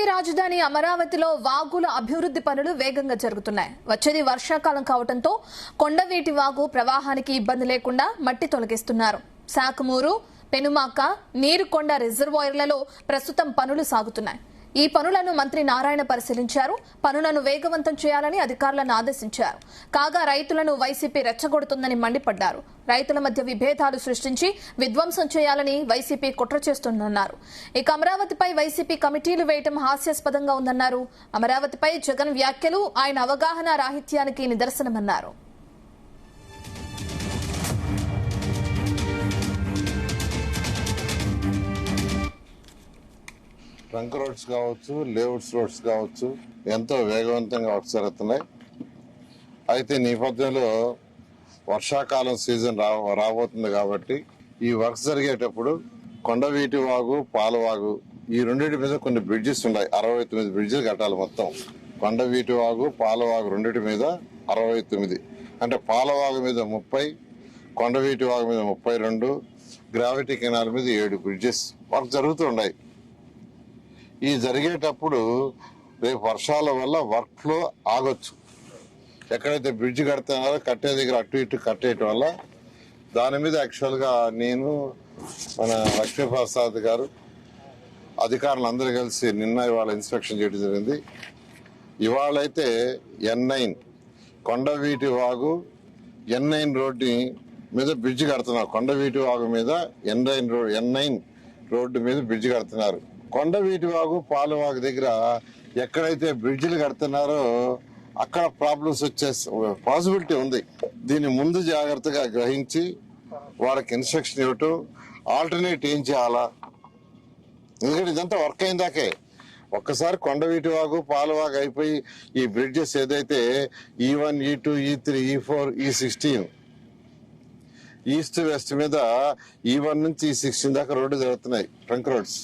రాజధాని అమరావతిలో వాగుల అభివృద్ధి పనులు వేగంగా జరుగుతున్నాయి. వచ్చేది వర్షాకాలం కావడంతో కొండవీటి వాగు ప్రవాహానికి ఇబ్బంది లేకుండా మట్టి తొలగిస్తున్నారు. శాఖమూరు, పెనుమాక, నీరుకొండ రిజర్వాయర్లలో ప్రస్తుతం పనులు సాగుతున్నాయి. ఈ పనులను మంత్రి నారాయణ పరిశీలించారు. పనులను వేగవంతం చేయాలని అధికారులను ఆదేశించారు. కాగా రైతులను వైసీపీ రెచ్చగొడుతుందని మండిపడ్డారు. రైతుల మధ్య విభేదాలు సృష్టించి విధ్వంసం చేయాలని వైసీపీ కుట్ర చేస్తుందన్నారు. ఇక అమరావతిపై వైసీపీ కమిటీలు వేయటం హాస్యాస్పదంగా ఉందన్నారు. అమరావతిపై జగన్ వ్యాఖ్యలు ఆయన అవగాహన రాహిత్యానికి నిదర్శనమన్నారు. ట్రంక్ రోడ్స్ కావచ్చు, లేఅవుట్స్ రోడ్స్ కావచ్చు, ఎంతో వేగవంతంగా వర్క్స్ జరుగుతున్నాయి. అయితే నేపథ్యంలో వర్షాకాలం సీజన్ రాబోతుంది కాబట్టి ఈ వర్క్స్ జరిగేటప్పుడు కొండవీటి వాగు, పాలవాగు ఈ రెండింటి మీద కొన్ని బ్రిడ్జెస్ ఉన్నాయి. 69 బ్రిడ్జెస్ కట్టాలి మొత్తం. కొండవీటి వాగు, పాలవాగు రెండింటి మీద 69, అంటే పాలవాగు మీద 30, కొండవీటి వాగు మీద 32, గ్రావిటీ కెనాల్ మీద 7 బ్రిడ్జెస్ వర్క్ జరుగుతున్నాయి. ఈ జరిగేటప్పుడు రేపు వర్షాల వల్ల వర్క్ ఫ్లో ఆగొచ్చు. ఎక్కడైతే బ్రిడ్జ్ కడుతున్నారో కట్టే దగ్గర అటు ఇటు కట్టేయటం వల్ల దాని మీద యాక్చువల్గా నేను, మన లక్ష్మీప్రసాద్ గారు, అధికారులు అందరూ కలిసి నిన్న ఇవాళ ఇన్స్పెక్షన్ చేయడం జరిగింది. ఇవాళైతే N9 Kondaveeti Vagu N9 road మీద బ్రిడ్జ్ కడుతున్నారు. కొండవీటి వాగు మీద N9 రోడ్డు మీద బ్రిడ్జ్ కడుతున్నారు. కొండవీటి వాగు, పాలవాగు దగ్గర ఎక్కడైతే బ్రిడ్జిలు కడుతున్నారో అక్కడ ప్రాబ్లమ్స్ వచ్చే పాసిబిలిటీ ఉంది. దీన్ని ముందు జాగ్రత్తగా గ్రహించి వాళ్ళకి ఇన్స్ట్రక్షన్ ఇవ్వటం, ఆల్టర్నేట్ ఏం చేయాలా. ఎందుకంటే ఇదంతా వర్క్ అయిందాకే. ఒక్కసారి కొండవీటి వాగు, పాలవాగు అయిపోయి ఈ బ్రిడ్జెస్ ఏదైతే E1, E2, E3, E4, E16 east west మీద E1 నుంచి E16 దాకా రోడ్డు జరుగుతున్నాయి, ట్రంక్ రోడ్స్.